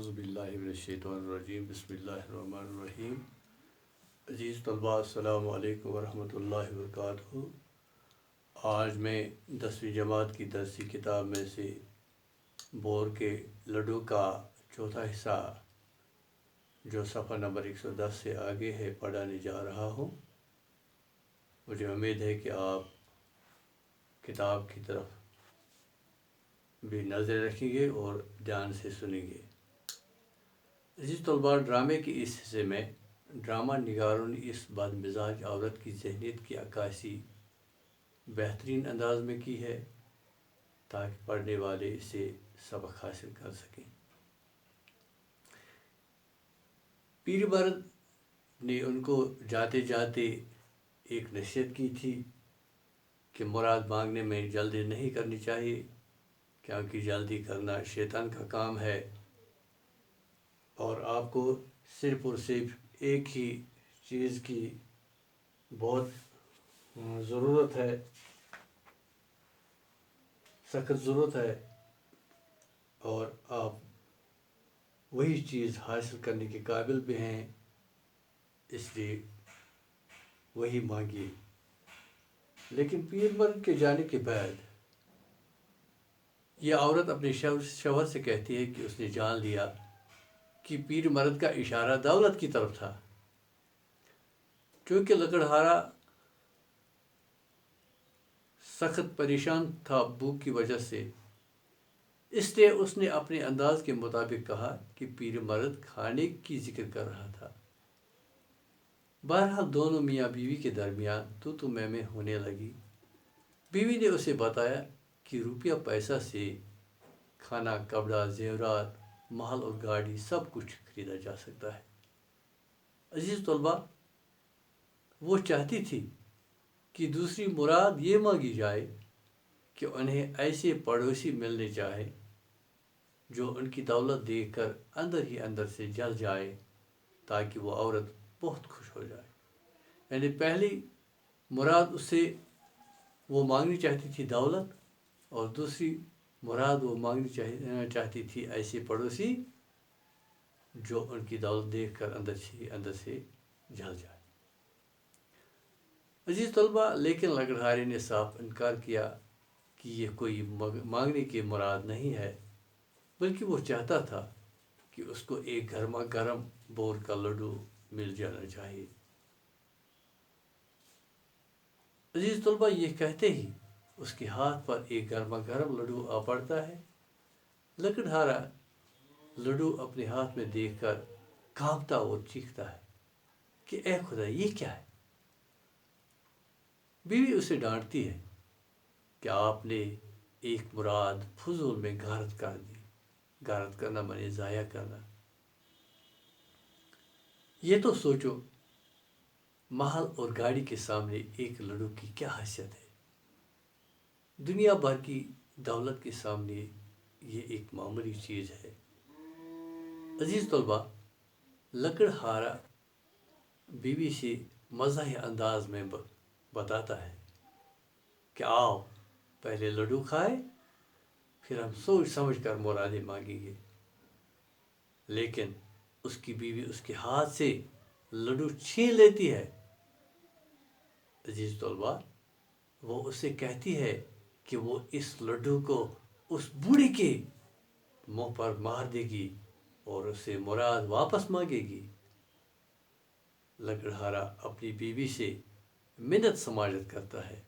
اعوذ باللہ من الشیطان الرجیم بسم اللہ الرحمن الرحیم۔ عزیز طلباء السلام علیکم ورحمۃ اللہ وبرکاتہ۔ آج میں 10ویں جماعت کی درسی کتاب میں سے بور کے لڈو کا چوتھا حصہ جو صفحہ نمبر 110 سے آگے ہے پڑھانے جا رہا ہوں۔ مجھے امید ہے کہ آپ کتاب کی طرف بھی نظر رکھیں گے اور دھیان سے سنیں گے۔ عزیز طلباء، ڈرامے کے اس حصے میں ڈرامہ نگاروں نے اس بد مزاج عورت کی ذہنیت کی عکاسی بہترین انداز میں کی ہے تاکہ پڑھنے والے اسے سبق حاصل کر سکیں۔ پیر مرد نے ان کو جاتے جاتے ایک نصیحت کی تھی کہ مراد مانگنے میں جلدی نہیں کرنی چاہیے، کیونکہ جلدی کرنا شیطان کا کام ہے اور آپ کو صرف اور صرف ایک ہی چیز کی بہت ضرورت ہے، سخت ضرورت ہے، اور آپ وہی چیز حاصل کرنے کے قابل بھی ہیں، اس لیے وہی مانگیے۔ لیکن پیر مرد کے جانے کے بعد یہ عورت اپنے شوہر سے کہتی ہے کہ اس نے جان لیا کہ پیر مرد کا اشارہ دولت کی طرف تھا۔ چونکہ لکڑہارا سخت پریشان تھا بھوک کی وجہ سے، اس لیے اس نے اپنے انداز کے مطابق کہا کہ پیر مرد کھانے کی ذکر کر رہا تھا۔ بہرحال دونوں میاں بیوی کے درمیان تو میں ہونے لگی۔ بیوی نے اسے بتایا کہ روپیہ پیسہ سے کھانا، کپڑا، زیورات، محل اور گاڑی سب کچھ خریدا جا سکتا ہے۔ عزیز طلباء، وہ چاہتی تھی کہ دوسری مراد یہ مانگی جائے کہ انہیں ایسے پڑوسی ملنے چاہے جو ان کی دولت دیکھ کر اندر ہی اندر سے جل جائے تاکہ وہ عورت بہت خوش ہو جائے۔ یعنی پہلی مراد اس سے وہ مانگنی چاہتی تھی دولت، اور دوسری مراد وہ مانگنی چاہتی تھی ایسے پڑوسی جو ان کی دولت دیکھ کر اندر سے جل جائے۔ عزیز طلباء، لیکن لکڑہارے نے صاف انکار کیا کہ یہ کوئی مانگنے کی مراد نہیں ہے، بلکہ وہ چاہتا تھا کہ اس کو ایک گرما گرم بور کا لڈو مل جانا چاہیے۔ عزیز طلباء، یہ کہتے ہی اس کے ہاتھ پر ایک گرما گرم لڈو آ پڑتا ہے۔ لکڑہارا لڈو اپنے ہاتھ میں دیکھ کر کانپتا اور چیختا ہے کہ اے خدا، یہ کیا ہے؟ بیوی اسے ڈانٹتی ہے کہ آپ نے ایک مراد فضول میں غارت کر دی۔ غارت کرنا مانے ضائع کرنا۔ یہ تو سوچو، محل اور گاڑی کے سامنے ایک لڈو کی کیا حیثیت ہے؟ دنیا بھر کی دولت کے سامنے یہ ایک معمولی چیز ہے۔ عزیز طلباء، لکڑہارا بیوی سے مزاحیہ انداز میں بتاتا ہے کہ آؤ پہلے لڈو کھائے، پھر ہم سوچ سمجھ کر مرادیں مانگیں گے۔ لیکن اس کی بیوی اس کے ہاتھ سے لڈو چھین لیتی ہے۔ عزیز طلباء، وہ اسے کہتی ہے کہ وہ اس لڈو کو اس بوڑھی کے منہ پر مار دے گی اور اسے مراد واپس مانگے گی۔ لکڑہارا اپنی بیوی سے منت سماجت کرتا ہے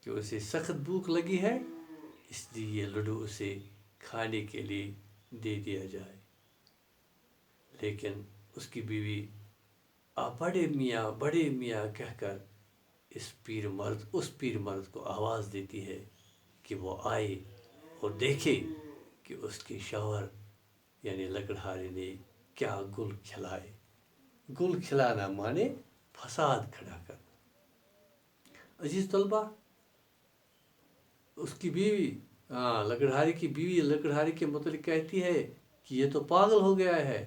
کہ اسے سخت بھوک لگی ہے، اس لیے یہ لڈو اسے کھانے کے لیے دے دیا جائے۔ لیکن اس کی بیوی بڑے میاں کہہ کر اس پیر مرد کو آواز دیتی ہے کہ وہ آئے اور دیکھے کہ اس کے شوہر یعنی لکڑہارے نے کیا گل کھلائے۔ گل کھلانا مانے فساد کھڑا کرنا۔ عزیز طلباء، اس کی بیوی لکڑہارے کی بیوی لکڑہارے کے متعلق کہتی ہے کہ یہ تو پاگل ہو گیا ہے۔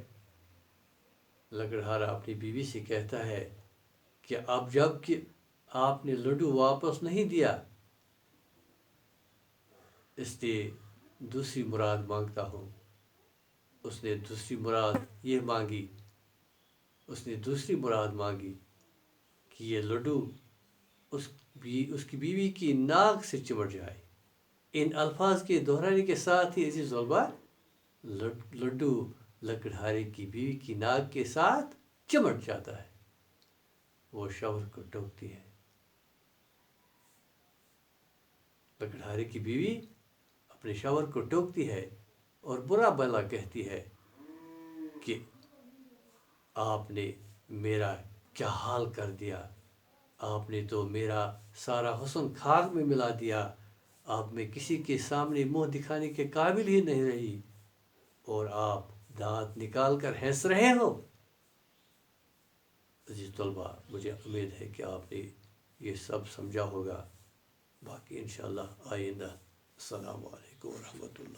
لکڑہارا اپنی بیوی سے کہتا ہے کہ اب جب کہ آپ نے لڈو واپس نہیں دیا، اس لیے دوسری مراد مانگتا ہوں۔ اس اس نے دوسری مراد یہ مانگی، اس نے دوسری مراد مانگی کہ یہ لڈو اس کی بیوی کی ناک سے چمٹ جائے۔ ان الفاظ کے دہرانے کے ساتھ ہی عزیز طلباء، لڈو لکڑہارے کی بیوی کی ناک کے ساتھ چمٹ جاتا ہے، وہ شوہر کو ٹوکتی ہے۔ لکڑہارے کی بیوی اپنے شوہر کو ٹوکتی ہے اور برا بھلا کہتی ہے کہ آپ نے میرا کیا حال کر دیا، آپ نے تو میرا سارا حسن خاک میں ملا دیا، آپ میں کسی کے سامنے منہ دکھانے کے قابل ہی نہیں رہی، اور آپ دانت نکال کر ہنس رہے ہو۔ عزیز طلباء، مجھے امید ہے کہ آپ نے یہ سب سمجھا ہوگا، باقی انشاءاللہ آئندہ۔ السلام علیکم ورحمۃ اللہ۔